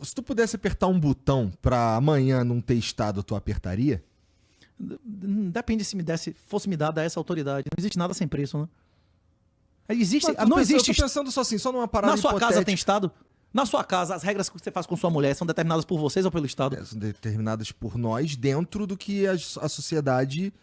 Se tu pudesse apertar um botão pra amanhã não ter estado, tu apertaria? Depende se fosse me dada essa autoridade. Não existe nada sem preço, né? Eu tô pensando só assim, só numa parada Na sua hipotética. casa tem Estado? Na sua casa, as regras que você faz com sua mulher são determinadas por vocês ou pelo Estado? São determinadas por nós dentro do que a sociedade,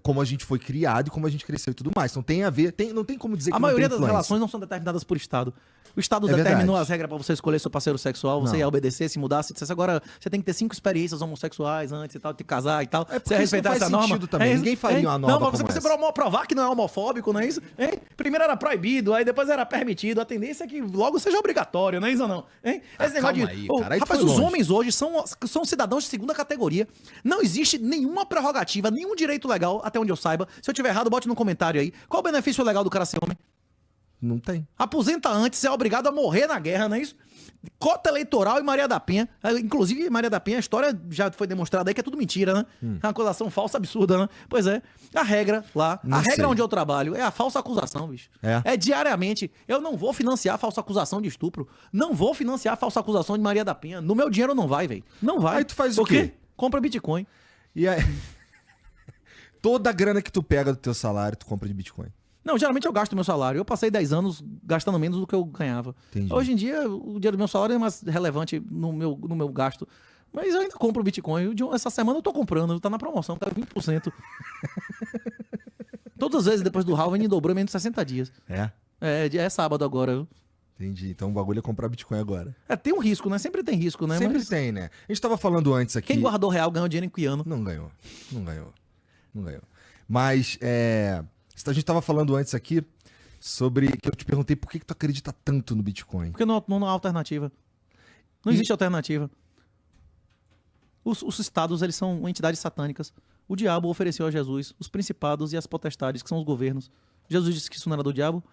como a gente foi criado e como a gente cresceu e tudo mais. Então tem a ver, não tem como dizer que A não tem maioria das influência. relações não são determinadas por Estado. O Estado É determinou verdade. as regras pra você escolher seu parceiro sexual, você Não. ia obedecer, se mudar, se dissesse agora você tem que ter 5 experiências homossexuais antes e tal, de casar e tal. É porque você isso respeitar não faz essa norma. sentido também. Ninguém faria uma norma Não, mas como você essa. provar que não é homofóbico, não é isso? Hein? Primeiro era proibido, aí depois era permitido. A tendência é que logo seja obrigatório, não é isso ou não? Hein? Esse negócio calma aí, cara, aí tu rapaz, foi os longe. homens hoje são cidadãos de segunda categoria. Não existe nenhuma prerrogativa, nenhum direito legal, até onde eu saiba. Se eu tiver errado, bote no comentário aí. Qual o benefício legal do cara ser homem? Não tem. Aposenta antes, é obrigado a morrer na guerra, não é isso? Cota eleitoral e Maria da Penha. Inclusive, Maria da Penha, a história já foi demonstrada aí que é tudo mentira, né? É uma acusação falsa, absurda, né? Pois é. A regra lá, Não a regra sei. onde eu trabalho é a falsa acusação, bicho. É? Diariamente. Eu não vou financiar a falsa acusação de estupro. Não vou financiar a falsa acusação de Maria da Penha. No meu dinheiro não vai, velho. Não vai. Aí tu faz o Por quê? quê? Compra Bitcoin. E aí... Toda a grana que tu pega do teu salário, tu compra de Bitcoin. Não, geralmente eu gasto meu salário. Eu passei 10 anos gastando menos do que eu ganhava. Entendi. Hoje em dia, o dinheiro do meu salário é mais relevante no meu gasto. Mas eu ainda compro Bitcoin. Essa semana eu tô comprando, tá na promoção, tá 20%. Todas as vezes depois do halving dobrou em menos de 60 dias. É sábado agora, viu? Entendi. Então o bagulho é comprar Bitcoin agora. Tem um risco, né? Sempre tem risco, né? Sempre Mas tem, né? A gente tava falando antes aqui... quem guardou real ganhou dinheiro em Quiano. Não ganhou. Não ganhou. Não ganhou. Mas, a gente tava falando antes aqui sobre... Que eu te perguntei por que tu acredita tanto no Bitcoin. Porque não há alternativa. Não existe alternativa. Os estados, eles são entidades satânicas. O diabo ofereceu a Jesus os principados e as potestades, que são os governos. Jesus disse que isso não era do diabo.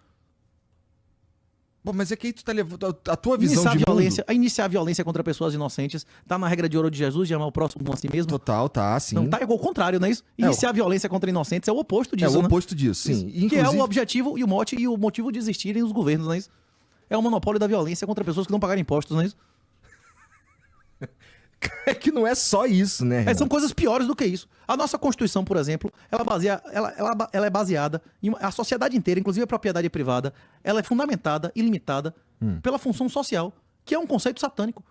Pô, mas é que aí tu tá levando... A tua visão de mundo... Iniciar a violência contra pessoas inocentes tá na regra de ouro de Jesus, de amar o próximo como a si mesmo. Total, tá, sim. Não, tá, é o contrário, não é isso? Iniciar a violência contra inocentes é o oposto disso, É o né? oposto disso, sim. Que Inclusive... é o objetivo e o mote e o motivo de existirem os governos, não é isso? É o monopólio da violência contra pessoas que não pagaram impostos, não é isso? É que não é só isso, né, Renato? São coisas piores do que isso. A nossa Constituição, por exemplo, ela é baseada em... A sociedade inteira, inclusive a propriedade privada, ela é fundamentada e limitada pela função social, que é um conceito satânico.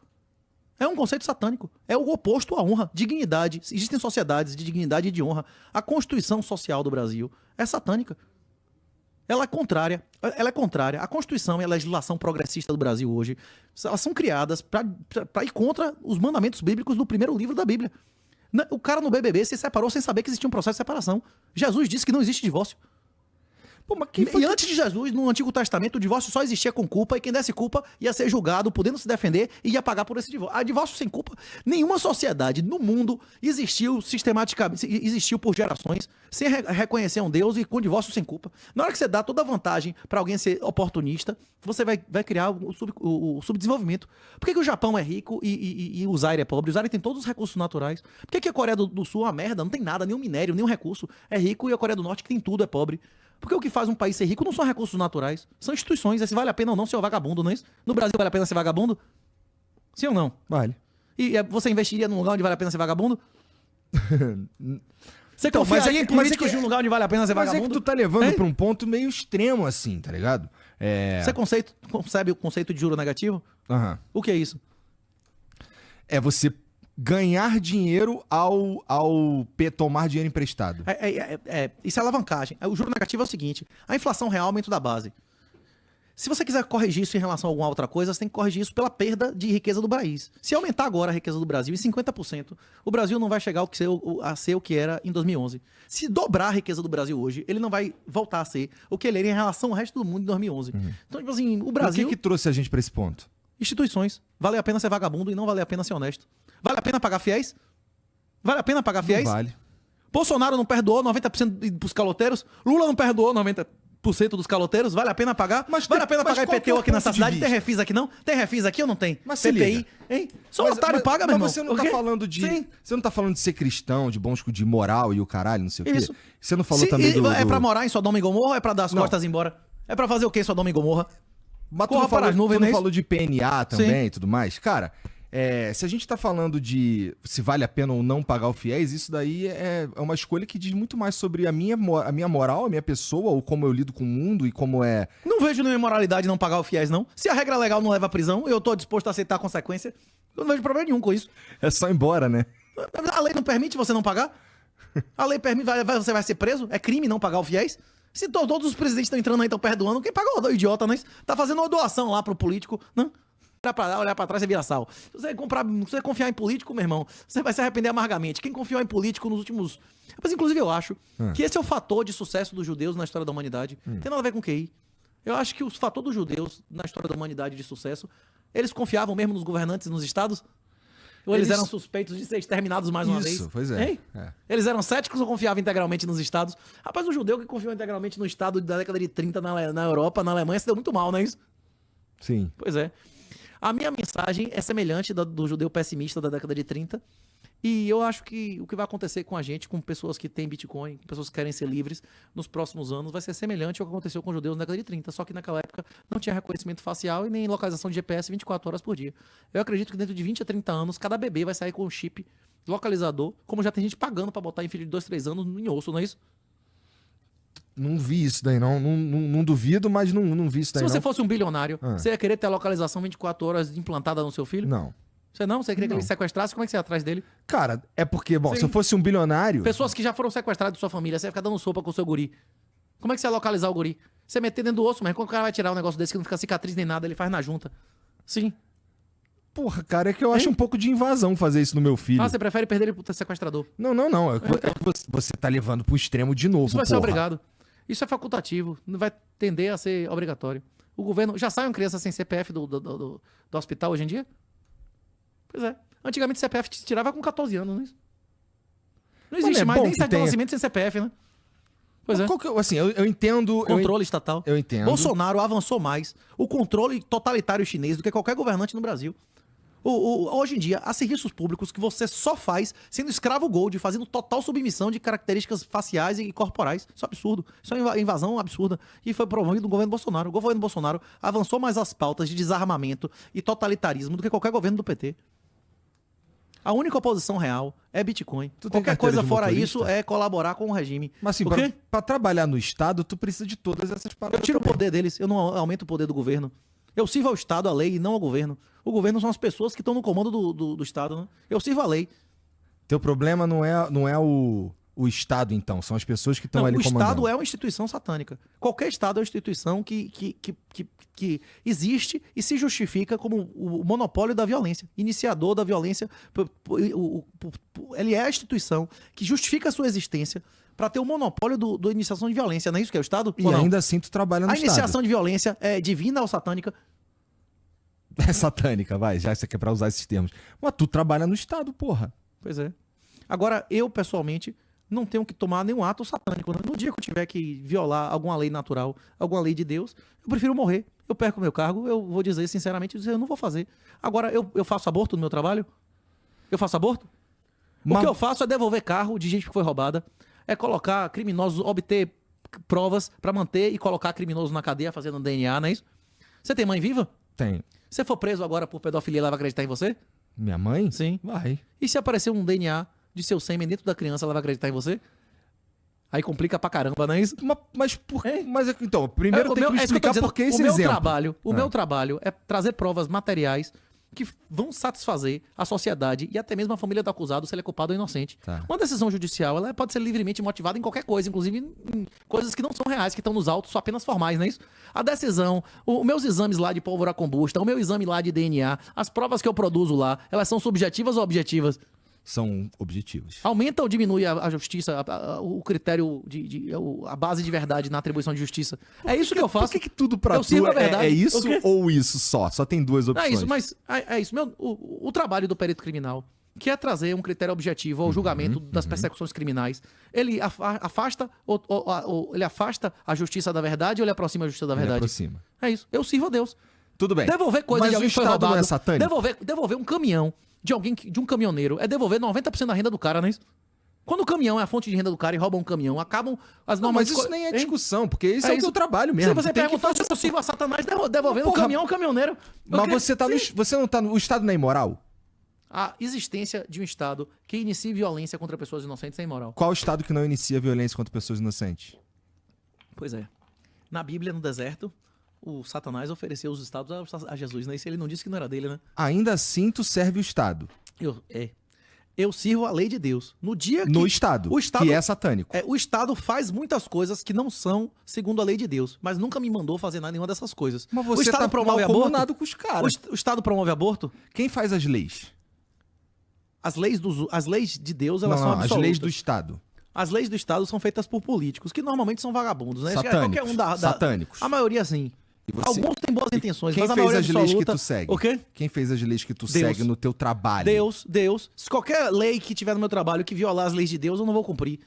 É um conceito satânico. É o oposto à honra, dignidade. Existem sociedades de dignidade e de honra. A Constituição Social do Brasil é satânica. Ela é contrária. A Constituição e a legislação progressista do Brasil hoje, elas são criadas para ir contra os mandamentos bíblicos do primeiro livro da Bíblia. O cara no BBB se separou sem saber que existia um processo de separação. Jesus disse que não existe divórcio. Pô, mas quem foi E antes de Jesus, no Antigo Testamento, o divórcio só existia com culpa e quem desse culpa ia ser julgado, podendo se defender e ia pagar por esse divórcio. Divórcio sem culpa. Nenhuma sociedade no mundo existiu sistematicamente, existiu por gerações, sem reconhecer um Deus e com divórcio sem culpa. Na hora que você dá toda a vantagem para alguém ser oportunista, você vai criar o subdesenvolvimento. Por que o Japão é rico e o Zaire é pobre? O Zaire tem todos os recursos naturais. Por que a Coreia do Sul é uma merda? Não tem nada, nenhum minério, nenhum recurso. É rico e a Coreia do Norte, que tem tudo, é pobre. Porque o que faz um país ser rico não são recursos naturais, são instituições. Se vale a pena ou não ser vagabundo, não é isso? No Brasil vale a pena ser vagabundo? Sim ou não? Vale. E você investiria num lugar onde vale a pena ser vagabundo? Você Então, confiaria em políticos de um lugar onde vale a pena ser Mas vagabundo? é que tu tá levando pra um ponto meio extremo, assim, tá ligado? Você concebe o conceito de juro negativo? Aham. O que é isso? É você ganhar dinheiro ao tomar dinheiro emprestado. Isso é alavancagem. O juro negativo é o seguinte: a inflação real é aumento da base. Se você quiser corrigir isso em relação a alguma outra coisa, você tem que corrigir isso pela perda de riqueza do país. Se aumentar agora a riqueza do Brasil em 50%, o Brasil não vai chegar a ser o que era em 2011. Se dobrar a riqueza do Brasil hoje, ele não vai voltar a ser o que ele era em relação ao resto do mundo em 2011. Então, tipo assim, o Brasil... O que trouxe a gente pra esse ponto? Instituições. Vale a pena ser vagabundo e não vale a pena ser honesto. Vale a pena pagar fiéis? Vale a pena pagar fiéis? Não vale. Bolsonaro não perdoou 90% dos caloteiros. Lula não perdoou 90% dos caloteiros. Vale a pena pagar? Vale a pena pagar IPTU aqui nessa cidade? Tem refis aqui não? Tem refis aqui ou não tem? Mas se PPI, liga. hein? Só o otário paga, meu irmão. Mas você não tá falando de... Sim. Você não tá falando de ser cristão, de de moral e o caralho, não sei o quê? Isso. Você não falou também É pra morar em Sodoma e Gomorra ou é pra dar as costas embora? É pra fazer o quê em Sodoma e Gomorra? Mas Corra para as nuvens, tu não não é isso? falou de PNA também e tudo mais? Cara, se a gente tá falando de se vale a pena ou não pagar o fiéis, isso daí é uma escolha que diz muito mais sobre a minha moral, a minha pessoa, ou como eu lido com o mundo e como é... Não vejo nenhuma imoralidade não pagar o fiéis, não. Se a regra legal não leva à prisão, eu tô disposto a aceitar a consequência. Eu não vejo problema nenhum com isso. É só ir embora, né? A lei não permite você não pagar? A lei permite, você vai ser preso? É crime não pagar o fiéis? Se todos os presidentes estão entrando aí, estão perdoando, quem paga o idiota, não é isso? Tá fazendo uma doação lá pro político, não? Olhar pra trás e vira sal. Se você confiar em político, meu irmão, você vai se arrepender amargamente. Quem confiou em político nos últimos... Mas, inclusive, eu acho que esse é o fator de sucesso dos judeus na história da humanidade. Tem nada a ver com QI. Eu acho que o fator dos judeus na história da humanidade de sucesso, eles confiavam mesmo nos governantes e nos estados? Ou eles eram suspeitos de ser exterminados mais uma vez? Isso, pois é. Hein? Eles eram céticos ou confiavam integralmente nos estados? Rapaz, o judeu que confiou integralmente no estado da década de 30 na Europa, na Alemanha, se deu muito mal, não é isso? Sim. Pois é. A minha mensagem é semelhante do judeu pessimista da década de 30. E eu acho que o que vai acontecer com a gente, com pessoas que têm Bitcoin, com pessoas que querem ser livres nos próximos anos, vai ser semelhante ao que aconteceu com os judeus na década de 30. Só que naquela época não tinha reconhecimento facial e nem localização de GPS 24 horas por dia. Eu acredito que dentro de 20 a 30 anos, cada bebê vai sair com um chip localizador, como já tem gente pagando pra botar em filho de 2, 3 anos em osso, não é isso? Não vi isso daí, não duvido, mas não vi isso daí, Se você fosse um bilionário, Ah. você ia querer ter a localização 24 horas implantada no seu filho? Não. Você não? Você queria que Não. ele sequestrasse? Como é que você ia atrás dele? Cara, é porque, bom, Sim. se eu fosse um bilionário... Pessoas que já foram sequestradas de sua família, você ia ficar dando sopa com o seu guri. Como é que você ia localizar o guri? Você meter dentro do osso, mas quando o cara vai tirar um negócio desse que não fica cicatriz nem nada, ele faz na junta. Sim. Porra, cara, é que eu acho um pouco de invasão fazer isso no meu filho. Ah, você prefere perder ele pro sequestrador. Não. É que você tá levando pro extremo de novo, Isso vai ser porra. obrigado. Isso é facultativo. Não vai tender a ser obrigatório. O governo... Já saem crianças sem CPF do hospital hoje em dia? Pois é. Antigamente o CPF te tirava com 14 anos, não é isso? Não existe é mais bom nem que certo tenha. nascimento sem CPF, né? Pois é. Assim, eu entendo... Controle estatal. Eu entendo. Bolsonaro avançou mais o controle totalitário chinês do que qualquer governante no Brasil. Hoje em dia, há serviços públicos que você só faz sendo escravo gold, fazendo total submissão de características faciais e corporais. Isso é absurdo. Isso é uma invasão absurda. E foi promovido no governo Bolsonaro. O governo Bolsonaro avançou mais as pautas de desarmamento e totalitarismo do que qualquer governo do PT. A única oposição real é Bitcoin. Tu tem Qualquer carteira coisa de fora motorista? isso é colaborar com o regime. Mas assim, O quê? pra trabalhar no Estado, tu precisa de todas essas Eu paradas. tiro o também. poder deles, eu não aumento o poder do governo. Eu sirvo ao Estado, à lei, e não ao governo. O governo são as pessoas que estão no comando do Estado, né? Eu sirvo à lei. Teu problema não é o Estado, então. São as pessoas que estão Não, ali o comandando. Estado é uma instituição satânica. Qualquer Estado é uma instituição que existe e se justifica como o monopólio da violência, iniciador da violência. Ele é a instituição que justifica a sua existência para ter o monopólio da iniciação de violência. Não é isso que é o Estado? E Ou não? ainda assim tu trabalha no A Estado. iniciação de violência é divina ou satânica? É satânica, vai. Já você quer pra usar esses termos. Mas tu trabalha no Estado, porra. Pois é. Agora, eu, pessoalmente, não tenho que tomar nenhum ato satânico. Né? No dia que eu tiver que violar alguma lei natural, alguma lei de Deus, eu prefiro morrer. Eu perco meu cargo, eu vou dizer sinceramente, eu não vou fazer. Agora, eu faço aborto no meu trabalho? Eu faço aborto? O que eu faço é devolver carro de gente que foi roubada, é colocar criminosos, obter provas pra manter e colocar criminosos na cadeia fazendo DNA, não é isso? Você tem mãe viva? Tem. Se for preso agora por pedofilia, ela vai acreditar em você? Minha mãe? Sim. Vai. E se aparecer um DNA de seu sêmen dentro da criança, ela vai acreditar em você? Aí complica pra caramba, não é isso? Mas por quê? Então, primeiro tem que me isso que eu tô explicar dizendo. por que esse o meu exemplo. trabalho, o meu trabalho é trazer provas materiais que vão satisfazer a sociedade e até mesmo a família do acusado se ele é culpado ou inocente. Tá. Uma decisão judicial, ela pode ser livremente motivada em qualquer coisa, inclusive em coisas que não são reais, que estão nos autos, só apenas formais, não é isso? A decisão, os meus exames lá de pólvora combusta, o meu exame lá de DNA, as provas que eu produzo lá, elas são subjetivas ou objetivas? São objetivos. Aumenta ou diminui a justiça, o critério, a base de verdade na atribuição de justiça? É isso que eu faço. Por que tudo pra Eu tu sirvo a verdade. é isso O quê? ou isso só? Só tem duas Não opções. é isso, mas é isso. O trabalho do perito criminal, que é trazer um critério objetivo ao julgamento das persecuções criminais, ele afasta ele afasta a justiça da verdade ou ele aproxima a justiça da Ele verdade? aproxima. É isso. Eu sirvo a Deus. Tudo bem. Devolver coisa Mas de o alguém que foi Estado roubado. não é satânico? Devolver um caminhão de alguém de um caminhoneiro é devolver 90% da renda do cara, não é isso? Quando o caminhão é a fonte de renda do cara e roubam um caminhão, acabam as Não, normas... mas isso nem é Hein? discussão, porque esse é o isso. teu trabalho Se mesmo. você Tem que perguntar se fazer eu sirvo a Satanás devolvendo o Porra, caminhão ao caminhoneiro... Mas porque- você tá no, Sim. você não tá no... O Estado não é imoral? A existência de um Estado que inicie violência contra pessoas inocentes é imoral. Qual Estado que não inicia violência contra pessoas inocentes? Pois é. Na Bíblia, no deserto, o Satanás ofereceu os estados a Jesus, né? Isso ele não disse que não era dele, né? Ainda assim, tu serve o Estado. Eu sirvo a lei de Deus. No dia que... No Estado, o Estado que é satânico. o Estado faz muitas coisas que não são segundo a lei de Deus, mas nunca me mandou fazer nada nenhuma dessas coisas. Mas o você Estado tá promove aborto? malcomunado com os caras. O Estado promove aborto? Quem faz as leis? As leis de Deus, elas são Não, as absolutas. leis do Estado. As leis do Estado são feitas por políticos, que normalmente são vagabundos, né? Satânicos. Qualquer um Satânicos. A maioria, sim. E você- Alguns têm boas intenções, Quem mas a fez maioria as leis que absoluta... tu segue? O quê? Quem fez as leis que tu Deus. segue no teu trabalho? Deus. Se qualquer lei que tiver no meu trabalho que violar as leis de Deus, eu não vou cumprir.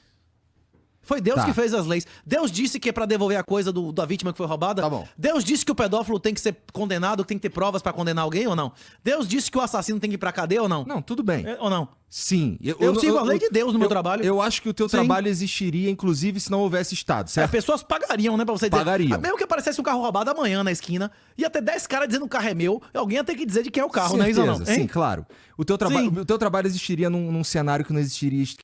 Foi Deus Tá. que fez as leis. Deus disse que é pra devolver a coisa da vítima que foi roubada. Tá bom. Deus disse que o pedófilo tem que ser condenado, que tem que ter provas pra condenar alguém ou não? Deus disse que o assassino tem que ir pra cadeia ou não? Não, tudo bem. Ou não? Sim. Eu sirvo a lei de Deus no meu trabalho. Eu acho que o teu Sim. trabalho existiria, inclusive, se não houvesse Estado, As certo? pessoas pagariam, né, pra você dizer. Pagariam. Mesmo que aparecesse um carro roubado amanhã na esquina, ia ter 10 caras dizendo que o carro é meu, alguém ia ter que dizer de quem é o carro, não é isso ou não? Certeza, sim, claro. O teu Sim. trabalho existiria num cenário que não existisse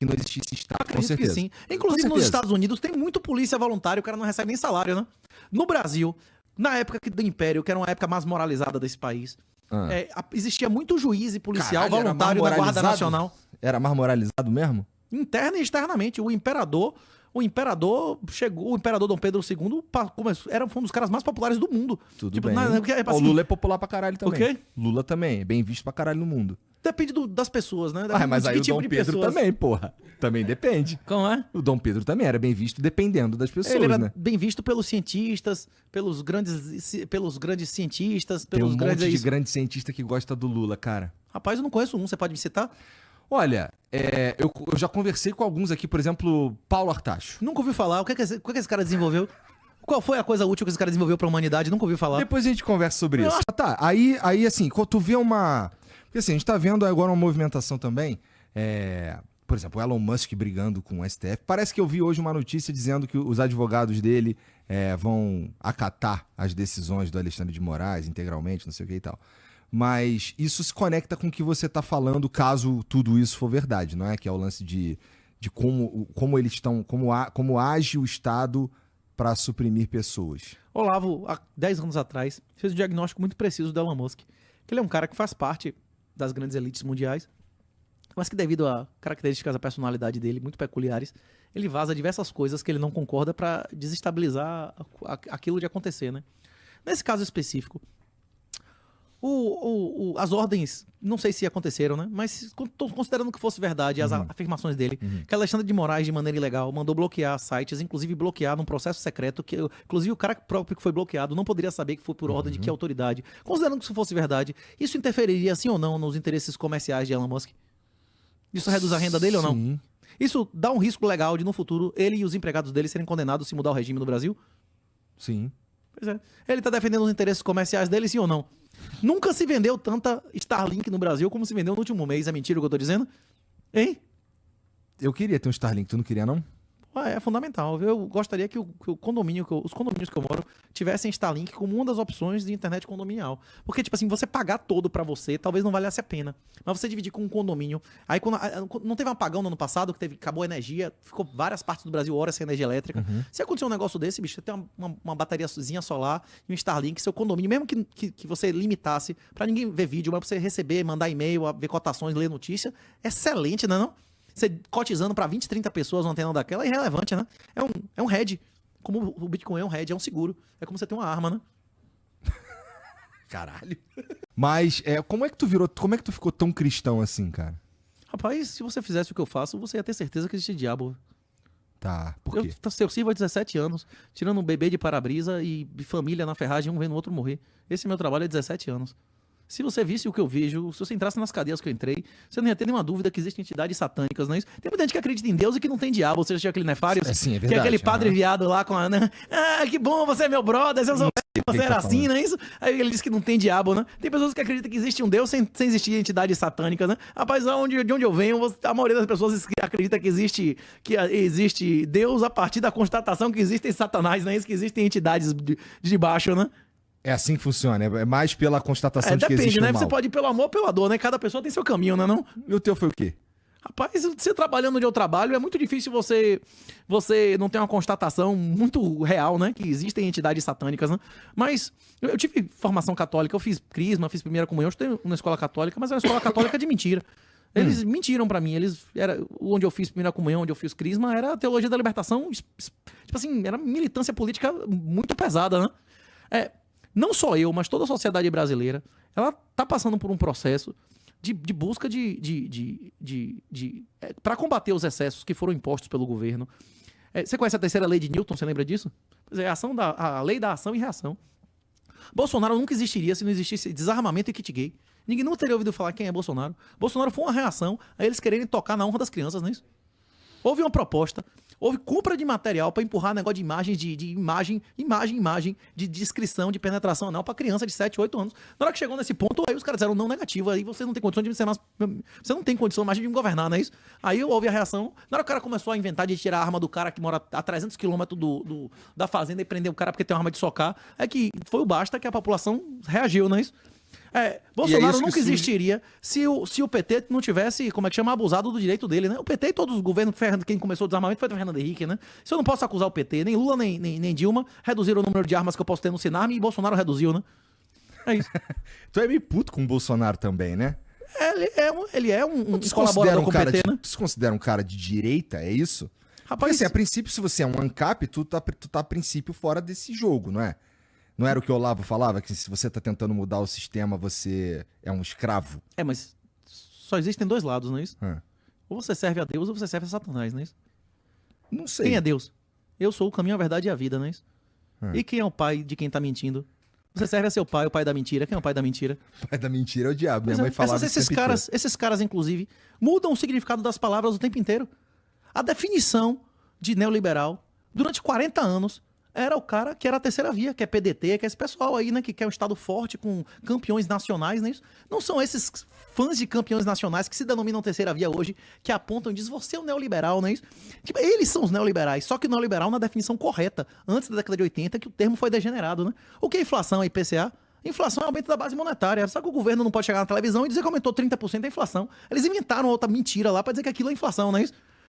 Estado, com Acredito certeza. que sim. Inclusive Com nos certeza. Estados Unidos tem muito polícia voluntária, o cara não recebe nem salário, né? No Brasil, na época do Império, que era uma época mais moralizada desse país, existia muito juiz e policial Caralho, era voluntário mais da Guarda moralizado? Nacional. Era mais moralizado mesmo? Interna e externamente. O imperador chegou, o imperador Dom Pedro II foi um dos caras mais populares do mundo. Tudo bem. Porque, Ó, o assim, Lula é popular pra caralho também. quê? Lula também, é bem visto pra caralho no mundo. depende das pessoas, né? Ah, mas De aí que o tipo Dom de Pedro pessoas. também, porra. Também depende. Como é? O Dom Pedro também era bem visto dependendo das pessoas, Ele era né? bem visto pelos cientistas, pelos grandes cientistas, Tem um pelos monte de grandes... grande cientista que gosta do Lula, cara. Rapaz, eu não conheço um, você pode me citar? Olha, eu já conversei com alguns aqui, por exemplo, Paulo Artacho. Nunca ouvi falar. O que esse cara desenvolveu? Qual foi a coisa útil que esse cara desenvolveu pra humanidade? Nunca ouvi falar. Depois a gente conversa sobre isso. Eu Tá, aí assim, quando tu vê uma... Porque assim, a gente tá vendo agora uma movimentação também, por exemplo, o Elon Musk brigando com o STF. Parece que eu vi hoje uma notícia dizendo que os advogados dele vão acatar as decisões do Alexandre de Moraes integralmente, não sei o que e tal. Mas isso se conecta com o que você tá falando, caso tudo isso for verdade, não é? Que é o lance de como eles estão, como age o Estado para suprimir pessoas. Olavo, há 10 anos atrás, fez um diagnóstico muito preciso do Elon Musk. Que ele é um cara que faz parte das grandes elites mundiais, mas que devido a características da personalidade dele, muito peculiares, ele vaza diversas coisas que ele não concorda para desestabilizar aquilo de acontecer, né? Nesse caso específico, as ordens, não sei se aconteceram, né? Mas considerando que fosse verdade as afirmações dele, que Alexandre de Moraes, de maneira ilegal, mandou bloquear sites, inclusive bloquear num processo secreto, que inclusive o cara próprio que foi bloqueado não poderia saber que foi por ordem de que autoridade. Considerando que isso fosse verdade, isso interferiria, sim ou não, nos interesses comerciais de Elon Musk? Isso reduz a renda dele ou não? Sim. Isso dá um risco legal de, no futuro, ele e os empregados dele serem condenados se mudar o regime no Brasil? Sim. Pois é. Ele tá defendendo os interesses comerciais dele, sim ou não? Nunca se vendeu tanta Starlink no Brasil como se vendeu no último mês. É mentira o que eu tô dizendo? Hein? Eu queria ter um Starlink, tu não queria, não? É fundamental. Eu gostaria que os condomínios que eu moro tivessem Starlink como uma das opções de internet condominial. Porque, tipo assim, você pagar todo pra você, talvez não valesse a pena. Mas você dividir com um condomínio. Aí, quando não teve um apagão no ano passado, que acabou a energia, ficou várias partes do Brasil horas sem energia elétrica. Se acontecer um negócio desse, bicho, você tem uma bateriazinha solar e um Starlink, seu condomínio, mesmo que você limitasse pra ninguém ver vídeo, mas pra você receber, mandar e-mail, ver cotações, ler notícia, excelente, né, não? Você cotizando pra 20, 30 pessoas uma antena daquela é irrelevante, né? É um hedge. Como o Bitcoin é um hedge, é um seguro. É como você ter uma arma, né? Caralho. Mas como é que tu ficou tão cristão assim, cara? Rapaz, se você fizesse o que eu faço, você ia ter certeza que existe diabo. Tá, por quê? Eu sirvo há 17 anos, tirando um bebê de para-brisa e família na ferragem, um vendo o outro morrer. Esse meu trabalho é 17 anos. Se você visse o que eu vejo, se você entrasse nas cadeias que eu entrei, você não ia ter nenhuma dúvida que existem entidades satânicas, não é isso? Tem muita gente que acredita em Deus e que não tem diabo. Você já tinha aquele Nefário? Sim, é verdade. Que é aquele padre viado lá com a... Né? Ah, que bom, você é meu brother, se eu soubesse que Mas era assim, não é isso? Aí ele disse que não tem diabo, né? Tem pessoas que acreditam que existe um Deus sem existir entidades satânicas, né? Rapaz, de onde eu venho, a maioria das pessoas acredita que existe Deus a partir da constatação que existem Satanás, não é isso? Que existem entidades de baixo, né? É assim que funciona, é mais pela constatação de que depende, existe né? o mal. Você pode ir pelo amor ou pela dor, né? Cada pessoa tem seu caminho, né? Não? E o teu foi o quê? Rapaz, você trabalhando onde eu trabalho, é muito difícil você não ter uma constatação muito real, né? Que existem entidades satânicas, né? Mas eu tive formação católica, eu fiz crisma, fiz primeira comunhão, eu estudei na escola católica, mas era uma escola católica de mentira. Eles mentiram pra mim, onde eu fiz primeira comunhão, onde eu fiz crisma, era a teologia da libertação, tipo assim, era militância política muito pesada, né? Não só eu, mas toda a sociedade brasileira, ela tá passando por um processo de busca para combater os excessos que foram impostos pelo governo. Você conhece a terceira lei de Newton, você lembra disso? Pois é, a lei da ação e reação. Bolsonaro nunca existiria se não existisse desarmamento e kit gay. Ninguém nunca teria ouvido falar quem é Bolsonaro. Bolsonaro foi uma reação a eles quererem tocar na honra das crianças, não é isso? Houve uma proposta, houve compra de material para empurrar negócio de imagens, imagem, de descrição, de penetração anal para criança de 7, 8 anos. Na hora que chegou nesse ponto, aí os caras disseram não negativo, aí você não tem condição de você não tem condição mais de me governar, não é isso? Aí houve a reação. Na hora que o cara começou a inventar de tirar a arma do cara que mora a 300 km da fazenda e prender o cara porque tem uma arma de socar, é que foi o basta que a população reagiu, não é isso? Bolsonaro nunca existiria se o PT não tivesse, como é que chama, abusado do direito dele, né? O PT e todos os governos, quem começou o desarmamento foi o Fernando Henrique, né? Isso eu não posso acusar o PT, nem Lula, nem Dilma reduziram o número de armas que eu posso ter no Sinarme e Bolsonaro reduziu, né? É isso. Tu é meio puto com o Bolsonaro também, né? Ele é um colaborador com o PT, né? Tu se considera um cara de direita, é isso? Rapaz, porque assim, a princípio, se você é um ANCAP, tu tá a princípio fora desse jogo, não é? Não era o que o Olavo falava? Que se você tá tentando mudar o sistema, você é um escravo? Mas só existem dois lados, não é isso? Ou você serve a Deus ou você serve a Satanás, não é isso? Não sei. Quem é Deus? Eu sou o caminho, a verdade e a vida, não é isso? E quem é o pai de quem tá mentindo? Você serve a seu pai, o pai da mentira. Quem é o pai da mentira? O pai da mentira é o diabo. Minha mãe falava esses caras, inclusive, mudam o significado das palavras o tempo inteiro. A definição de neoliberal, durante 40 anos, era o cara que era a terceira via, que é PDT, que é esse pessoal aí, né, que quer um Estado forte com campeões nacionais, né? Não são esses fãs de campeões nacionais que se denominam terceira via hoje, que apontam e dizem, você é um neoliberal, não é isso? Tipo, eles são os neoliberais, só que o neoliberal na definição correta, antes da década de 80, que o termo foi degenerado, né? O que é inflação, IPCA? Inflação é aumento da base monetária. Sabe que o governo não pode chegar na televisão e dizer que aumentou 30% a inflação. Eles inventaram outra mentira lá pra dizer que aquilo é inflação, não é isso?